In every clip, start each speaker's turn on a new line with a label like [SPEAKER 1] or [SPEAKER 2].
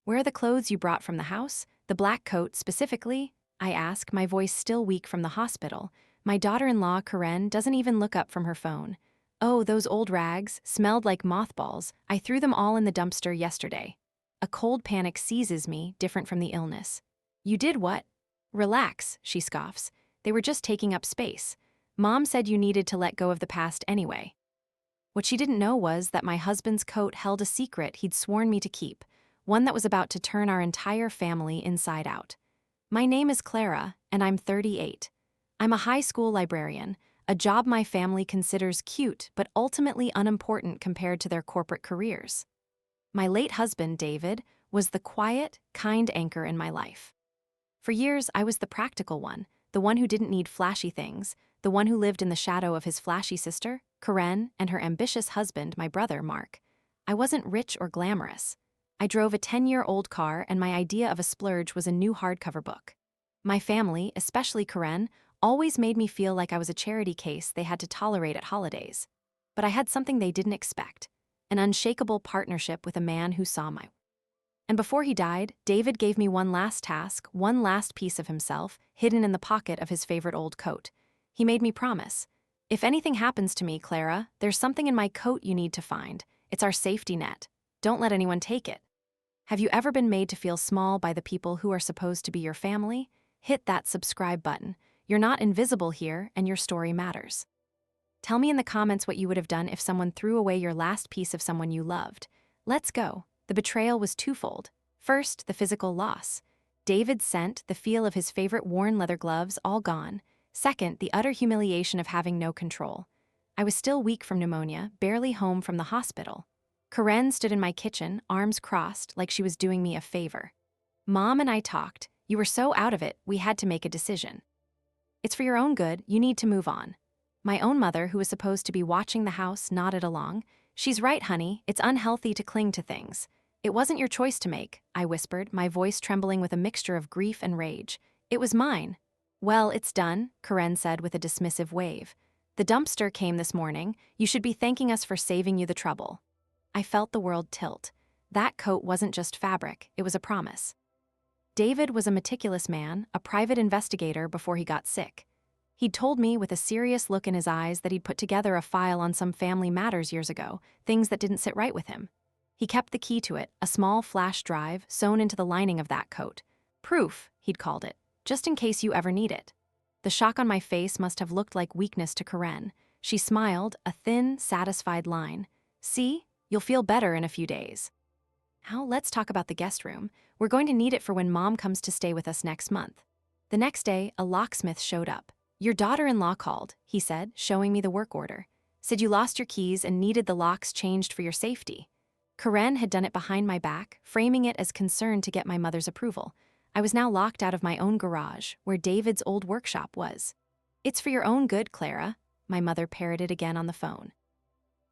[SPEAKER 1] Where are the clothes you brought from the house? The black coat, specifically? I ask, my voice still weak from the hospital. My daughter-in-law, Karen, doesn't even look up from her phone. Oh, those old rags, smelled like mothballs. I threw them all in the dumpster yesterday. A cold panic seizes me, different from the illness. You did what? Relax, she scoffs. They were just taking up space. Mom said you needed to let go of the past anyway. What she didn't know was that my husband's coat held a secret he'd sworn me to keep, one that was about to turn our entire family inside out. My name is Clara, and I'm 38. I'm a high school librarian, a job my family considers cute but ultimately unimportant compared to their corporate careers. My late husband, David, was the quiet, kind anchor in my life. For years, I was the practical one, the one who didn't need flashy things, the one who lived in the shadow of his flashy sister, Karen, and her ambitious husband, my brother, Mark. I wasn't rich or glamorous. I drove a 10-year-old car, and my idea of a splurge was a new hardcover book. My family, especially Karen, always made me feel like I was a charity case they had to tolerate at holidays. But I had something they didn't expect, an unshakable partnership with a man who saw my. And before he died, David gave me one last task, one last piece of himself, hidden in the pocket of his favorite old coat. He made me promise. If anything happens to me, Clara, there's something in my coat you need to find. It's our safety net. Don't let anyone take it. Have you ever been made to feel small by the people who are supposed to be your family? Hit that subscribe button. You're not invisible here, and your story matters. Tell me in the comments what you would have done if someone threw away your last piece of someone you loved. Let's go. The betrayal was twofold. First, the physical loss. David's scent, the feel of his favorite worn leather gloves, all gone. Second, the utter humiliation of having no control. I was still weak from pneumonia, barely home from the hospital. Karen stood in my kitchen, arms crossed, like she was doing me a favor. Mom and I talked. You were so out of it, we had to make a decision. It's for your own good, you need to move on. My own mother, who was supposed to be watching the house, nodded along. She's right, honey, it's unhealthy to cling to things. It wasn't your choice to make, I whispered, my voice trembling with a mixture of grief and rage. It was mine. Well, it's done, Karen said with a dismissive wave. The dumpster came this morning. You should be thanking us for saving you the trouble. I felt the world tilt. That coat wasn't just fabric, it was a promise. David was a meticulous man, a private investigator before he got sick. He'd told me with a serious look in his eyes that he'd put together a file on some family matters years ago, things that didn't sit right with him. He kept the key to it, a small flash drive sewn into the lining of that coat. Proof, he'd called it, just in case you ever need it. The shock on my face must have looked like weakness to Karen. She smiled, a thin, satisfied line. See? You'll feel better in a few days. Now let's talk about the guest room. We're going to need it for when Mom comes to stay with us next month. The next day, a locksmith showed up. Your daughter-in-law called, he said, showing me the work order. Said you lost your keys and needed the locks changed for your safety. Karen had done it behind my back, framing it as concern to get my mother's approval. I was now locked out of my own garage, where David's old workshop was. It's for your own good, Clara, my mother parroted again on the phone.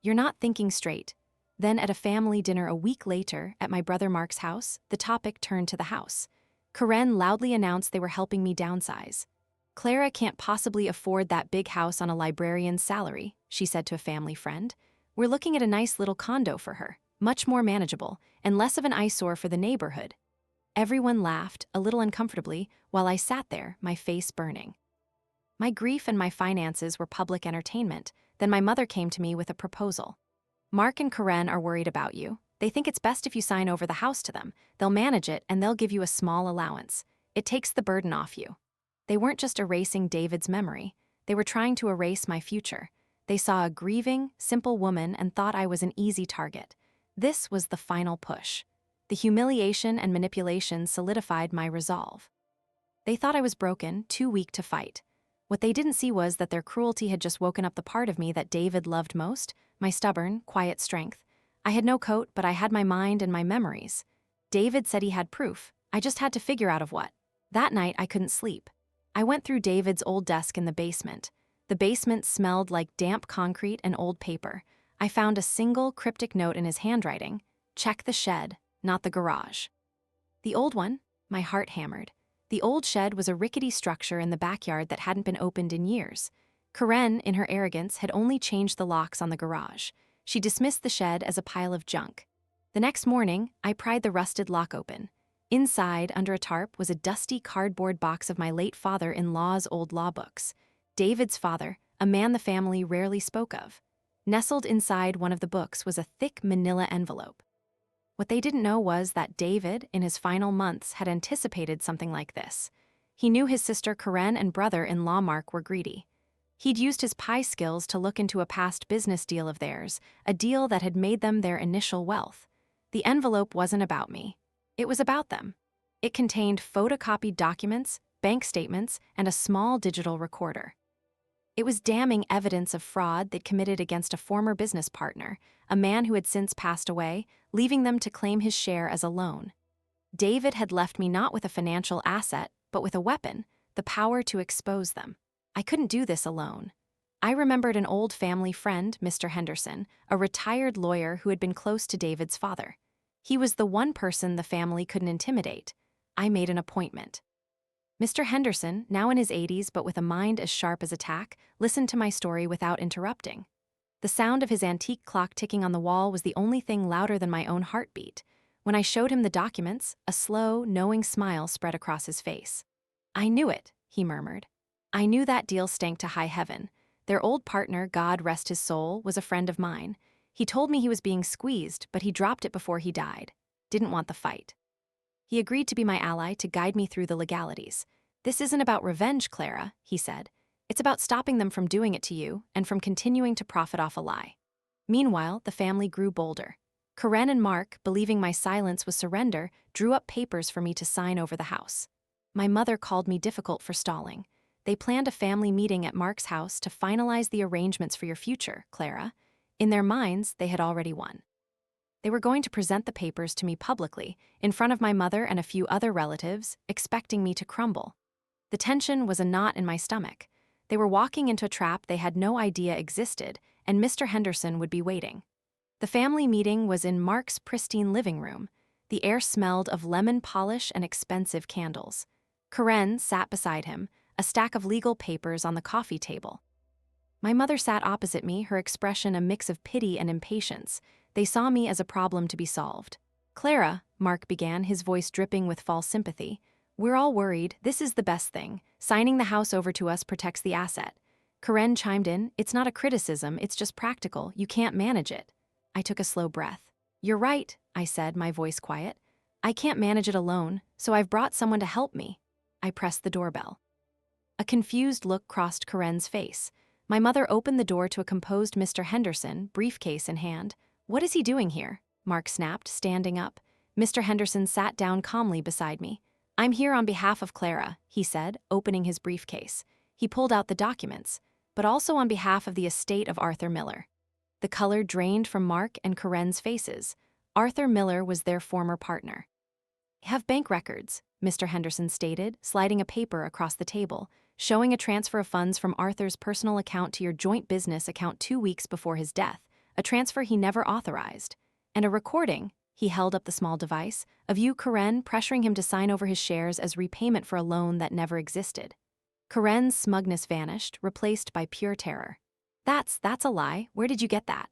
[SPEAKER 1] You're not thinking straight. Then at a family dinner a week later, at my brother Mark's house, the topic turned to the house. Karen loudly announced they were helping me downsize. Clara can't possibly afford that big house on a librarian's salary, she said to a family friend. We're looking at a nice little condo for her, much more manageable, and less of an eyesore for the neighborhood. Everyone laughed, a little uncomfortably, while I sat there, my face burning. My grief and my finances were public entertainment. Then my mother came to me with a proposal. Mark and Karen are worried about you. They think it's best if you sign over the house to them. They'll manage it and they'll give you a small allowance. It takes the burden off you. They weren't just erasing David's memory. They were trying to erase my future. They saw a grieving, simple woman and thought I was an easy target. This was the final push. The humiliation and manipulation solidified my resolve. They thought I was broken, too weak to fight. What they didn't see was that their cruelty had just woken up the part of me that David loved most, my stubborn, quiet strength. I had no coat, but I had my mind and my memories. David said he had proof. I just had to figure out of what. That night, I couldn't sleep. I went through David's old desk in the basement. The basement smelled like damp concrete and old paper. I found a single cryptic note in his handwriting. Check the shed, not the garage. The old one? My heart hammered. The old shed was a rickety structure in the backyard that hadn't been opened in years. Karen, in her arrogance, had only changed the locks on the garage. She dismissed the shed as a pile of junk. The next morning, I pried the rusted lock open. Inside, under a tarp, was a dusty cardboard box of my late father-in-law's old law books. David's father, a man the family rarely spoke of. Nestled inside one of the books was a thick manila envelope. What they didn't know was that David, in his final months, had anticipated something like this. He knew his sister Karen and brother-in-law Mark were greedy. He'd used his pie skills to look into a past business deal of theirs, a deal that had made them their initial wealth. The envelope wasn't about me. It was about them. It contained photocopied documents, bank statements, and a small digital recorder. It was damning evidence of fraud they'd committed against a former business partner, a man who had since passed away, leaving them to claim his share as a loan. David had left me not with a financial asset, but with a weapon, the power to expose them. I couldn't do this alone. I remembered an old family friend, Mr. Henderson, a retired lawyer who had been close to David's father. He was the one person the family couldn't intimidate. I made an appointment. Mr. Henderson, now in his 80s but with a mind as sharp as a tack, listened to my story without interrupting. The sound of his antique clock ticking on the wall was the only thing louder than my own heartbeat. When I showed him the documents, a slow, knowing smile spread across his face. "I knew it," he murmured. "I knew that deal stank to high heaven. Their old partner, God rest his soul, was a friend of mine. He told me he was being squeezed, but he dropped it before he died. Didn't want the fight. He agreed to be my ally to guide me through the legalities. This isn't about revenge, Clara," he said. "It's about stopping them from doing it to you and from continuing to profit off a lie." Meanwhile, the family grew bolder. Karen and Mark, believing my silence was surrender, drew up papers for me to sign over the house. My mother called me difficult for stalling. "They planned a family meeting at Mark's house to finalize the arrangements for your future, Clara." In their minds, they had already won. They were going to present the papers to me publicly, in front of my mother and a few other relatives, expecting me to crumble. The tension was a knot in my stomach. They were walking into a trap they had no idea existed, and Mr. Henderson would be waiting. The family meeting was in Mark's pristine living room. The air smelled of lemon polish and expensive candles. Karen sat beside him, a stack of legal papers on the coffee table. My mother sat opposite me, her expression a mix of pity and impatience. They saw me as a problem to be solved. "Clara," Mark began, his voice dripping with false sympathy, "we're all worried. This is the best thing. Signing the house over to us protects the asset." Karen chimed in, "It's not a criticism, it's just practical. You can't manage it." I took a slow breath. "You're right," I said, my voice quiet. "I can't manage it alone, so I've brought someone to help me." I pressed the doorbell. A confused look crossed Karen's face. My mother opened the door to a composed Mr. Henderson, briefcase in hand. "What is he doing here?" Mark snapped, standing up. Mr. Henderson sat down calmly beside me. "I'm here on behalf of Clara," he said, opening his briefcase. He pulled out the documents, "but also on behalf of the estate of Arthur Miller." The color drained from Mark and Karen's faces. Arthur Miller was their former partner. "Have bank records," Mr. Henderson stated, sliding a paper across the table, "showing a transfer of funds from Arthur's personal account to your joint business account 2 weeks before his death, a transfer he never authorized. And a recording," he held up the small device, "of you, Karen, pressuring him to sign over his shares as repayment for a loan that never existed." Karen's smugness vanished, replaced by pure terror. That's a lie. Where did you get that?"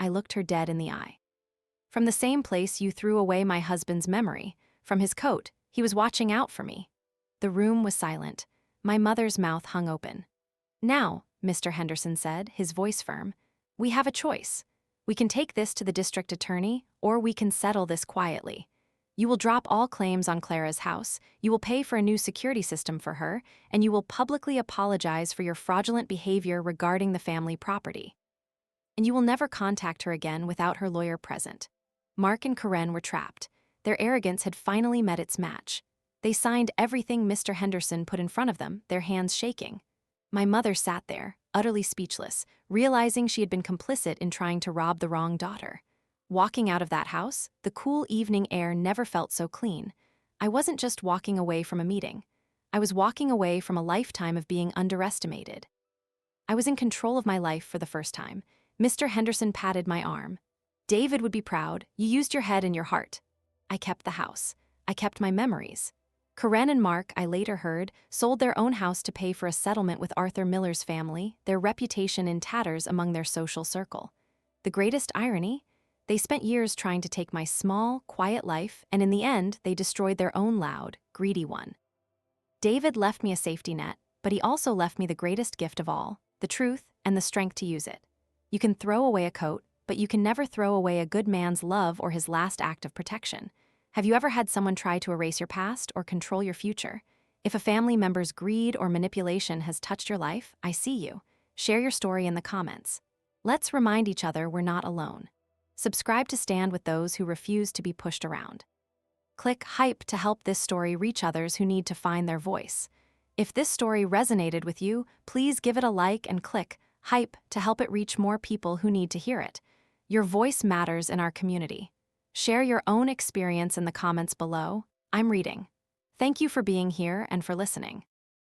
[SPEAKER 1] I looked her dead in the eye. "From the same place you threw away my husband's memory. From his coat. He was watching out for me." The room was silent. My mother's mouth hung open. "Now," Mr. Henderson said, his voice firm, "we have a choice. We can take this to the district attorney, or we can settle this quietly. You will drop all claims on Clara's house, you will pay for a new security system for her, and you will publicly apologize for your fraudulent behavior regarding the family property. And you will never contact her again without her lawyer present." Mark and Karen were trapped. Their arrogance had finally met its match. They signed everything Mr. Henderson put in front of them, their hands shaking. My mother sat there, utterly speechless, realizing she had been complicit in trying to rob the wrong daughter. Walking out of that house, the cool evening air never felt so clean. I wasn't just walking away from a meeting. I was walking away from a lifetime of being underestimated. I was in control of my life for the first time. Mr. Henderson patted my arm. "David would be proud. You used your head and your heart." I kept the house. I kept my memories. Karen and Mark, I later heard, sold their own house to pay for a settlement with Arthur Miller's family, their reputation in tatters among their social circle. The greatest irony? They spent years trying to take my small, quiet life, and in the end, they destroyed their own loud, greedy one. David left me a safety net, but he also left me the greatest gift of all, the truth and the strength to use it. You can throw away a coat, but you can never throw away a good man's love or his last act of protection. Have you ever had someone try to erase your past or control your future? If a family member's greed or manipulation has touched your life, I see you. Share your story in the comments. Let's remind each other we're not alone. Subscribe to stand with those who refuse to be pushed around. Click hype to help this story reach others who need to find their voice. If this story resonated with you, please give it a like and click hype to help it reach more people who need to hear it. Your voice matters in our community. Share your own experience in the comments below. I'm reading. Thank you for being here and for listening.